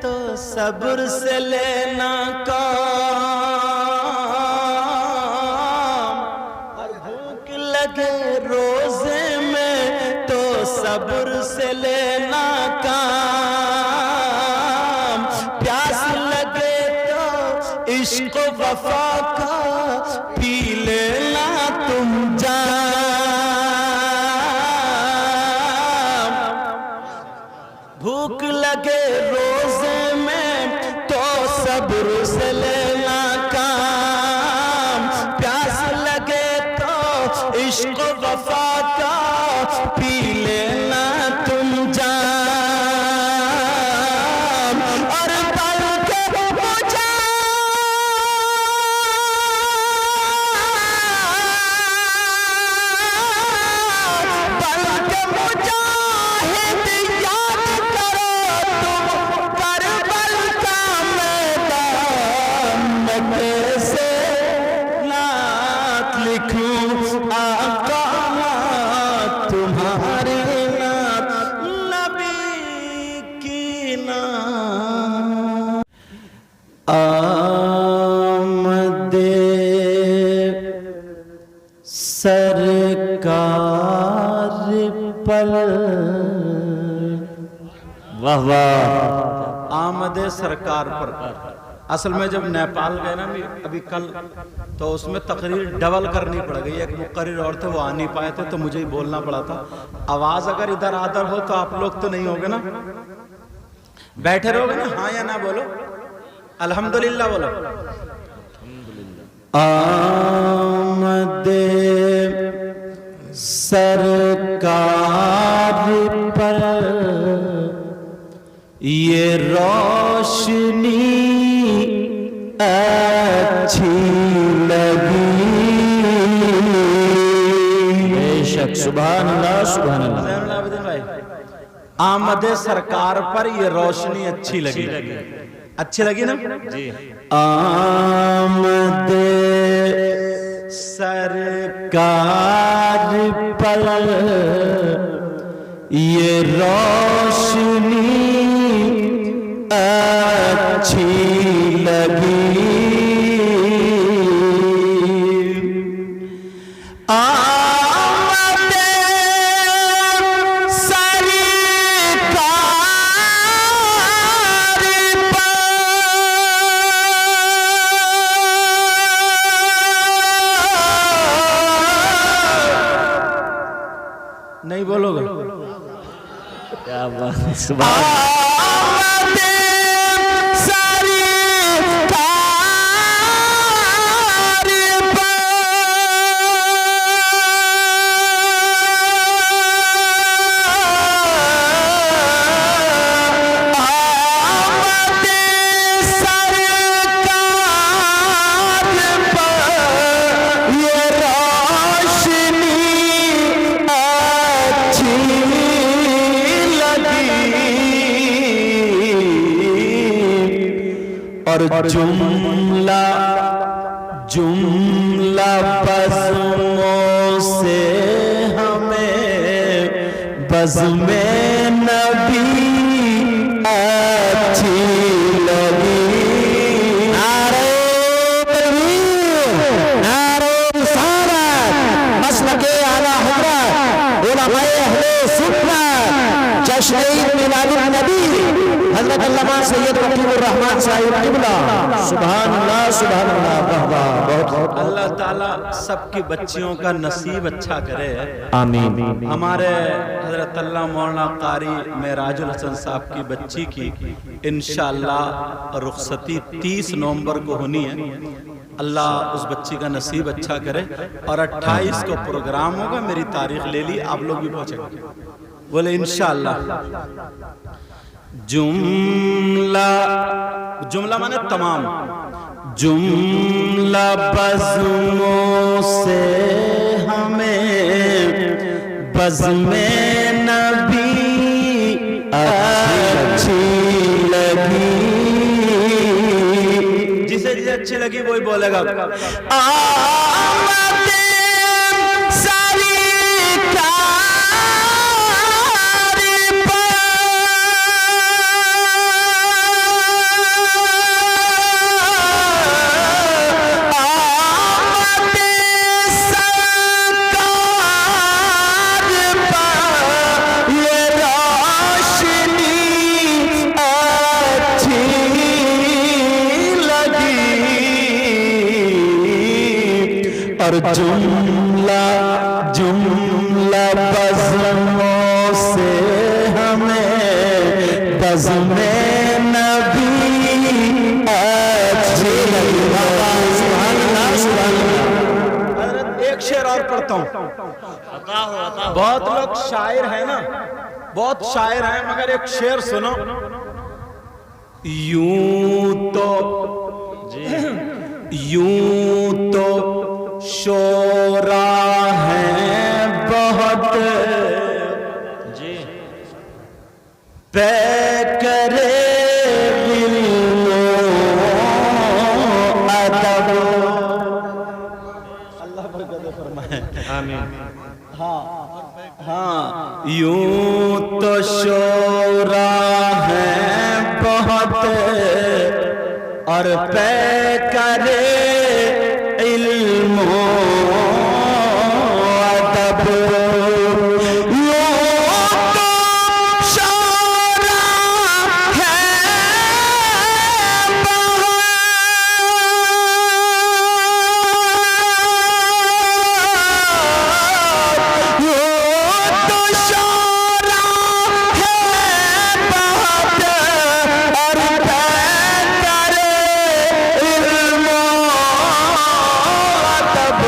تو صبر سے لینا کام، اور بھوک لگے روزے میں تو صبر سے لینا کام، پیاس لگے تو عشق و وفا کا پی لینا تم جام، بھوک لگے روزے میں تو صبر سے لینا کام، پیاس لگے تو عشق و وفا کا پی لینا تم جام، اور بلکہ مجھے مجاہد یاد کرو تم کربل کا میدان، میں کیسے نعت لکھوں، آقا نعت تمہاری نعت، نبی کی نعت، آمد سرکار پر، واہ واہ، آمد سرکار پر، اصل میں جب نیپال گئے نا ابھی کل، تو اس میں تقریر ڈبل کرنی پڑ گئی، ایک مقرر اور تھے وہ آ نہیں پائے تھے تو مجھے ہی بولنا پڑا تھا، آواز اگر ادھر آدھر ہو تو آپ لوگ تو نہیں ہوگے نا، بیٹھے رہو گے نا، ہاں یا نہ بولو، الحمدللہ بولو، آمد سرکار پر یہ روشنی اچھی لگی، بے شک، سبحان اللہ سبحان اللہ، زین العابدین بھائی آمد سرکار پر یہ روشنی اچھی لگی، اچھی لگی نا جی؟ آمد سرکار پر یہ روشنی اچھی لگی، آمد سرکار پر نہیں بولو گے؟ کیا بات، سبحان اور جملہ بزموں سے ہمیں بزم نبی اچھی لگی، نعرہ تکبیر، نعرہ رسالت، مسلک اعلیٰ حضرت علماء اہل سنت، جشن عید میلاد النبی حضرت علامہ سید وکیل الرحمن صاحب قبلہ، سبحان اللہ سبحان اللہ، بہت اللہ تعالیٰ سب کی بچیوں کا نصیب اچھا کرے، آمین۔ ہمارے حضرت اللہ مولانا قاری معراج الحسن صاحب کی بچی کی انشاءاللہ رخصتی 30 نومبر کو ہونی ہے، اللہ اس بچی کا نصیب اچھا کرے، اور 28 کو پروگرام ہوگا، میری تاریخ لے لی، آپ لوگ بھی پہنچے گا، بولے انشاءاللہ۔ جملہ مانے تمام، جملہ بزموں سے ہمیں بزم نبی اچھی لگی، جسے جسے اچھی لگی وہی بولے گا آمد اور جملہ بزموں سے ہمیں بزم نبی اچھی لگی، حضرت ایک شعر اور پڑھتا ہوں، بہت لوگ شاعر ہیں نا، بہت شاعر ہیں، مگر ایک شعر سنو، یوں تو شورا ہیں بہت پے کرے علم و ادب، اللہ برکت فرمائے، آمین۔ ہاں یوں تو شورا ہیں بہت اور پے کرے علم و ادب، یوں تو شورا ہے بہت، یوں تو شورا ہے بہت اور پے کرے علم و ادب،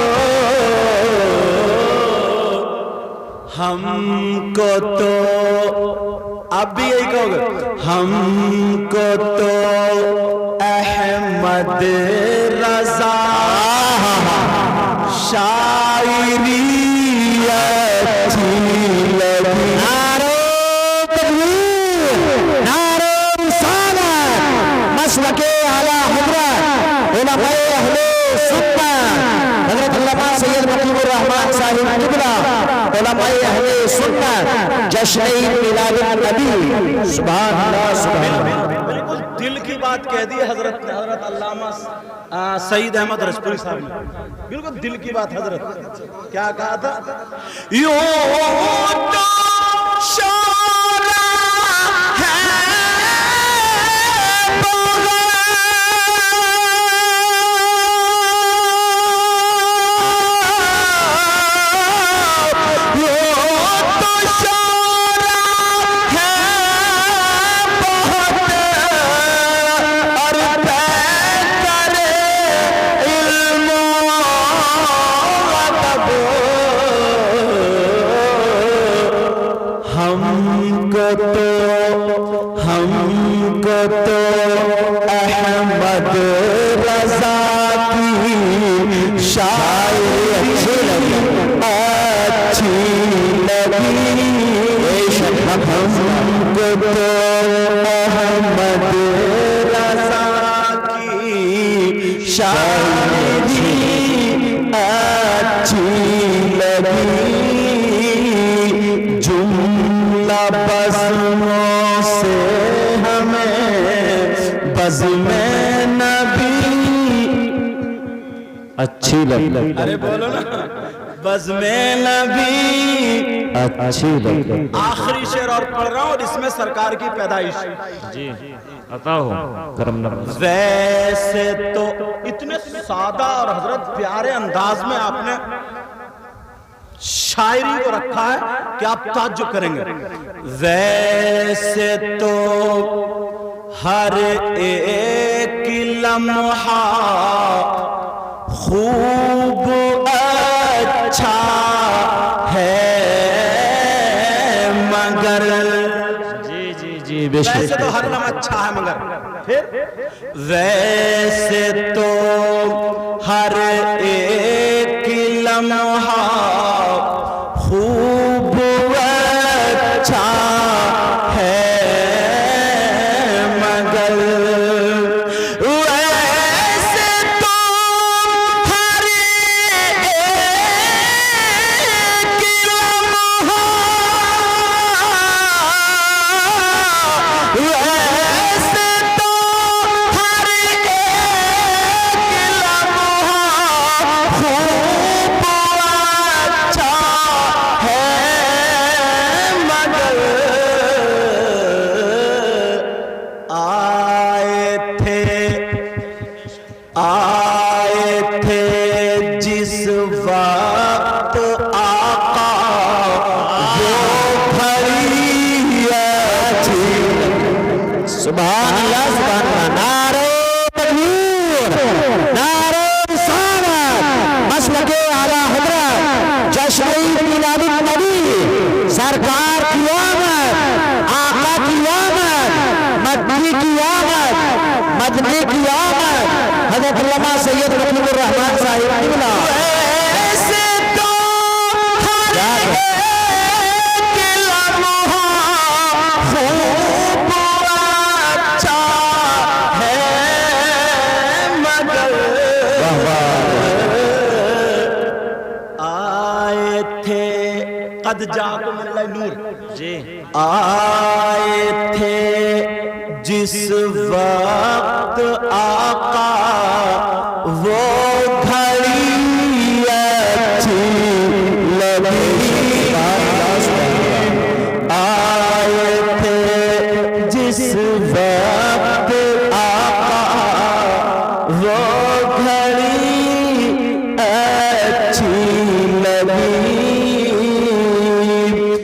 ہم کو تو آپ بھی یہی کہو گے، ہم کو تو احمد رضا شاعری اچھی لگی، نعرہ تکبیر، الرحمن صاحب قبلہ علماء اہل سنت جشن میلاد النبی سبحان اللہ سبحان اللہ بالکل دل کی بات کہہ دی حضرت علامہ سعید احمد رجپوری صاحب نے بالکل دل کی بات حضرت کیا کہا تھا یوں تو شورا ہے ہم کو تو احمد رضا کی شاعری اچھی لگی ہم کو تو احمد رضا کی شاعری اچھی لگی بزموں سے ہمیں بزم نبی اچھی لگی ارے بولو نا بزم نبی اچھی لگی آخری شعر اور پڑھ رہا ہوں اور اس میں سرکار کی پیدائش جی عطا ہو کرم نواز ویسے تو اتنے سادہ اور حضرت پیارے انداز میں آپ نے شاعری کو رکھا ہے کہ آپ تعجب کریں گے ویسے تو ہر ایک لمحہ خوب اچھا ہے مگر جی ویسے تو ہر لمحہ اچھا ہے مگر پھر ویسے تو ہر ایک لمحہ خوب اچھا ہے مگر ویسے تو ہر ایک لمحہ ویسے تو ہر ایک لمحہ خوب اچھا آئے تھے جس وقت آقا وہ بھری اچھی سبحان اللہ سبحان اللہ نعرہ تکبیر نعرہ رسالت مسلک اعلی حضرت جشن میلاد النبی سرکار کی آمد آقا کی آمد مدنی کی آمد مدنی کی آمد حضرت علامہ سید مطلب الرحمن صاحب قبلہ ویسے تو ہر ایک لمحہ خوب اچھا ہے مگر آئے تھے قد جاءکم من اللہ نور جی آئے تھے جس وقت آقا وہ گھڑی